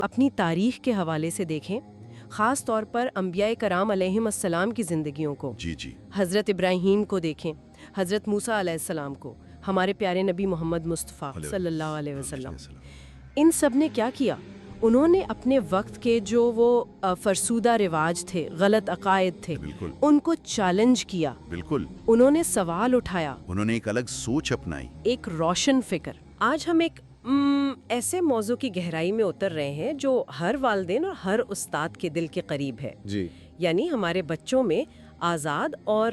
اپنی تاریخ کے حوالے سے دیکھیں، خاص طور پر انبیاء کرام علیہم السلام کی زندگیوں کو، جی حضرت ابراہیم کو دیکھیں، حضرت موسیٰ علیہ السلام کو، ہمارے پیارے نبی محمد مصطفیٰ صلی اللہ علیہ وسلم، ان سب نے کیا کیا؟ انہوں نے اپنے وقت کے جو وہ فرسودہ رواج تھے، غلط عقائد تھے، بالکل ان کو چیلنج کیا، بالکل انہوں نے سوال اٹھایا، انہوں نے ایک الگ سوچ اپنائی. ایک روشن فکر. آج ہم ایک ایسے موضوع کی گہرائی میں اتر رہے ہیں جو ہر والدین اور ہر استاد کے دل کے قریب ہے. جی یعنی ہمارے بچوں میں آزاد اور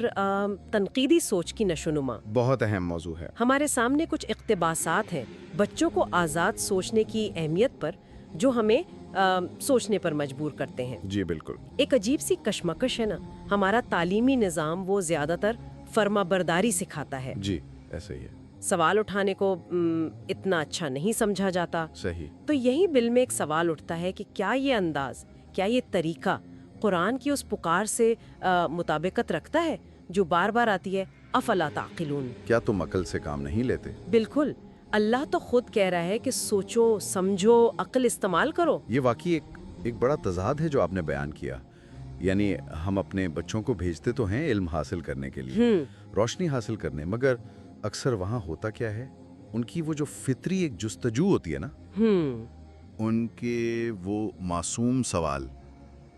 تنقیدی سوچ کی نشوونما. بہت اہم موضوع ہے. ہمارے سامنے کچھ اقتباسات ہیں بچوں کو آزاد سوچنے کی اہمیت پر، جو ہمیں سوچنے پر مجبور کرتے ہیں. جی بالکل. ایک عجیب سی کشمکش ہے نا، ہمارا تعلیمی نظام وہ زیادہ تر فرما برداری سکھاتا ہے. جی ایسا ہی ہے. سوال اٹھانے کو اتنا اچھا نہیں سمجھا جاتا. صحیح. تو یہی دل میں ایک سوال اٹھتا ہے کہ کیا یہ انداز، کیا یہ طریقہ قرآن کی اس پکار سے مطابقت رکھتا ہے جو بار بار آتی ہے، افلا تعقلون؟ کیا تم عقل سے کام نہیں لیتے؟ بالکل. اللہ تو خود کہہ رہا ہے کہ سوچو، سمجھو، عقل استعمال کرو. یہ واقعی ایک بڑا تضاد ہے جو آپ نے بیان کیا. یعنی ہم اپنے بچوں کو بھیجتے تو ہیں علم حاصل کرنے کے لیے، روشنی حاصل کرنے، مگر اکثر وہاں ہوتا کیا ہے، ان کی وہ جو فطری ایک جستجو ہوتی ہے نا، ان کے وہ معصوم سوال،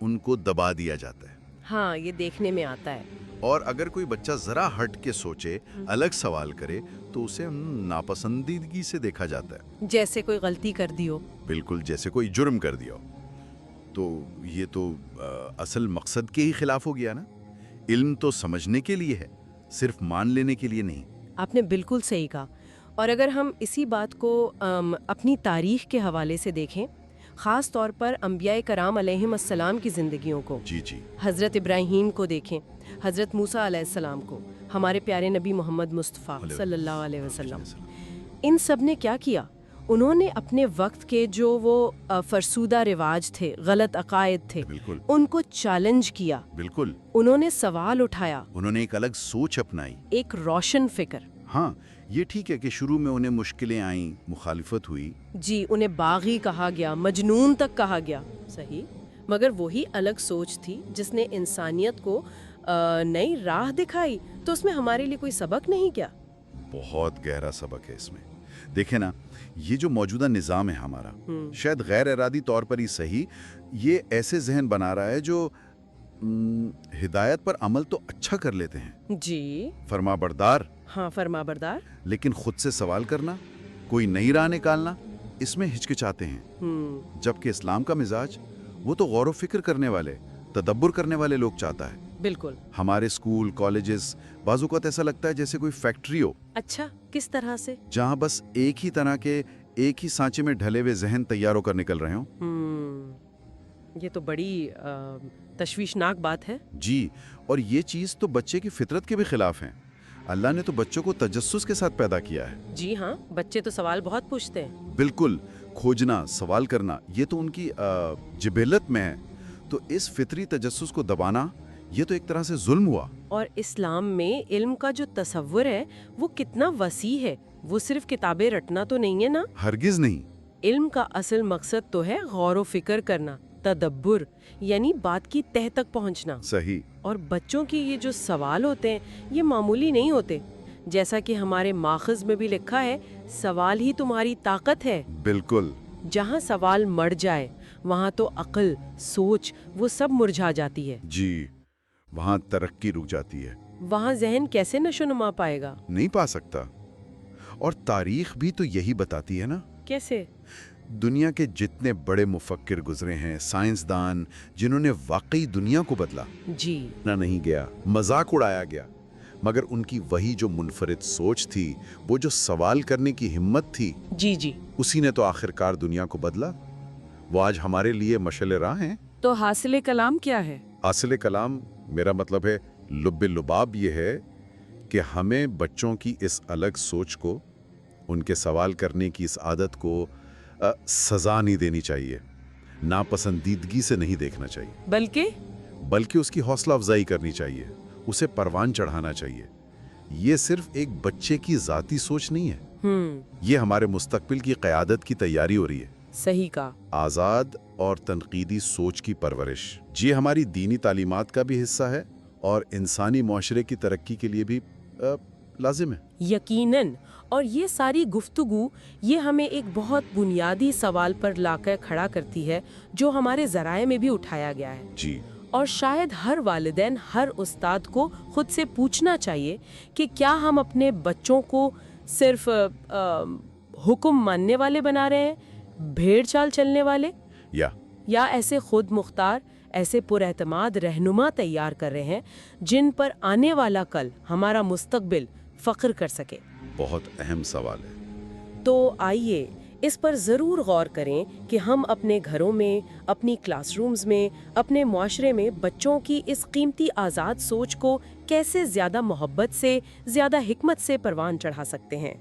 ان کو دبا دیا جاتا ہے. ہاں، یہ دیکھنے میں آتا ہے. اور اگر کوئی بچہ ذرا ہٹ کے سوچے، الگ سوال کرے، تو اسے ناپسندیدگی سے دیکھا جاتا ہے، جیسے کوئی غلطی کر دی ہو. بالکل جیسے کوئی جرم کر دیا ہو. تو یہ تو اصل مقصد کے ہی خلاف ہو گیا نا. علم تو سمجھنے کے لیے ہے، صرف مان لینے کے لیے نہیں. آپ نے بالکل صحیح کہا. اور اگر ہم اسی بات کو اپنی تاریخ کے حوالے سے دیکھیں، خاص طور پر انبیاء کرام علیہم السلام کی زندگیوں کو، جی حضرت ابراہیم کو دیکھیں، حضرت موسیٰ علیہ السلام کو، ہمارے پیارے نبی محمد مصطفیٰ صلی اللہ علیہ وسلم، ان سب نے کیا کیا؟ انہوں نے اپنے وقت کے جو وہ فرسودہ رواج تھے، غلط عقائد تھے، بالکل ان کو چیلنج کیا. بالکل. انہوں نے سوال اٹھایا، انہوں نے ایک الگ سوچ اپنائی، ایک روشن فکر. ہاں یہ ٹھیک ہے کہ شروع میں انہیں مشکلیں آئیں، مخالفت ہوئی. جی، انہیں باغی کہا گیا، مجنون تک کہا گیا. صحیح. مگر وہی الگ سوچ تھی جس نے انسانیت کو نئی راہ دکھائی. تو اس میں ہمارے لیے کوئی سبق نہیں کیا؟ بہت گہرا سبق ہے اس میں. دیکھیں نا، یہ جو موجودہ نظام ہے ہمارا، شاید غیر ارادی طور پر ہی صحیح، یہ ایسے ذہن بنا رہا ہے جو ہدایت پر عمل تو اچھا کر لیتے ہیں، جی، فرما بردار، ہاں فرما بردار، لیکن خود سے سوال کرنا، کوئی نئی راہ نکالنا، اس میں ہچکچاتے ہیں. جبکہ اسلام کا مزاج وہ تو غور و فکر کرنے والے، تدبر کرنے والے لوگ چاہتا ہے. بالکل. ہمارے اسکول، کالجز بعض اوقات ایسا لگتا ہے جیسے کوئی فیکٹری ہو. اچھا، کس طرح سے؟ جہاں بس ایک ہی طرح کے، ایک ہی سانچے میں ڈھلے ہوئے ذہن تیار ہو کر نکل رہے ہوں. یہ تو بڑی تشویشناک بات ہے. جی، اور یہ چیز تو بچے کی فطرت کے بھی خلاف ہیں. اللہ نے تو بچوں کو تجسس کے ساتھ پیدا کیا ہے. جی ہاں، بچے تو سوال بہت پوچھتے ہیں. بالکل، کھوجنا، سوال کرنا، یہ تو ان کی جبلت میں ہے. تو اس فطری تجسس کو دبانا، یہ تو ایک طرح سے ظلم ہوا. اور اسلام میں علم کا جو تصور ہے وہ کتنا وسیع ہے. وہ صرف کتابیں رٹنا تو نہیں ہے نا. ہرگز نہیں. علم کا اصل مقصد تو ہے غور و فکر کرنا، تدبر، یعنی بات کی تہ تک پہنچنا. صحیح. اور بچوں کی یہ جو سوال ہوتے ہیں یہ معمولی نہیں ہوتے. جیسا کہ ہمارے ماخذ میں بھی لکھا ہے، سوال ہی تمہاری طاقت ہے. بالکل. جہاں سوال مر جائے وہاں تو عقل، سوچ، وہ سب مرجھا جاتی ہے. جی، وہاں ترقی رک جاتی ہے. وہاں ذہن کیسے نشوونما پائے گا؟ نہیں پا سکتا. اور تاریخ بھی تو یہی بتاتی ہے نا. کیسے؟ دنیا کے جتنے بڑے مفکر گزرے ہیں، سائنسدان، جنہوں نے واقعی دنیا کو بدلا، جی، نہ نہیں گیا، مذاق اڑایا گیا، مگر ان کی وہی جو منفرد سوچ تھی، وہ جو سوال کرنے کی ہمت تھی، جی جی، اسی نے تو آخرکار دنیا کو بدلا. وہ آج ہمارے لیے مشعل راہ ہیں. تو حاصل کلام کیا ہے؟ حاصل کلام، میرا مطلب ہے لب لباب، یہ ہے کہ ہمیں بچوں کی اس الگ سوچ کو، ان کے سوال کرنے کی اس عادت کو سزا نہیں دینی چاہیے، ناپسندیدگی سے نہیں دیکھنا چاہیے، بلکہ اس کی حوصلہ افزائی کرنی چاہیے، اسے پروان چڑھانا چاہیے. یہ صرف ایک بچے کی ذاتی سوچ نہیں ہے، یہ ہمارے مستقبل کی قیادت کی تیاری ہو رہی ہے. صحیح کہا۔ آزاد اور تنقیدی سوچ کی پرورش، یہ ہماری دینی تعلیمات کا بھی حصہ ہے اور انسانی معاشرے کی ترقی کے لیے بھی لازم ہے۔ یقیناً، اور یہ ساری گفتگو یہ ہمیں ایک بہت بنیادی سوال پر لا کر کھڑا کرتی ہے جو ہمارے ذرائع میں بھی اٹھایا گیا ہے، جی، اور شاید ہر والدین، ہر استاد کو خود سے پوچھنا چاہیے کہ کیا ہم اپنے بچوں کو صرف حکم ماننے والے بنا رہے ہیں، بھیڑ چال چلنے والے، یا ایسے خود مختار، ایسے پر اعتماد رہنما تیار کر رہے ہیں جن پر آنے والا کل، ہمارا مستقبل فخر کر سکے۔ بہت اہم سوال ہے۔ تو آئیے اس پر ضرور غور کریں کہ ہم اپنے گھروں میں، اپنی کلاس رومز میں، اپنے معاشرے میں بچوں کی اس قیمتی آزاد سوچ کو کیسے زیادہ محبت سے، زیادہ حکمت سے پروان چڑھا سکتے ہیں۔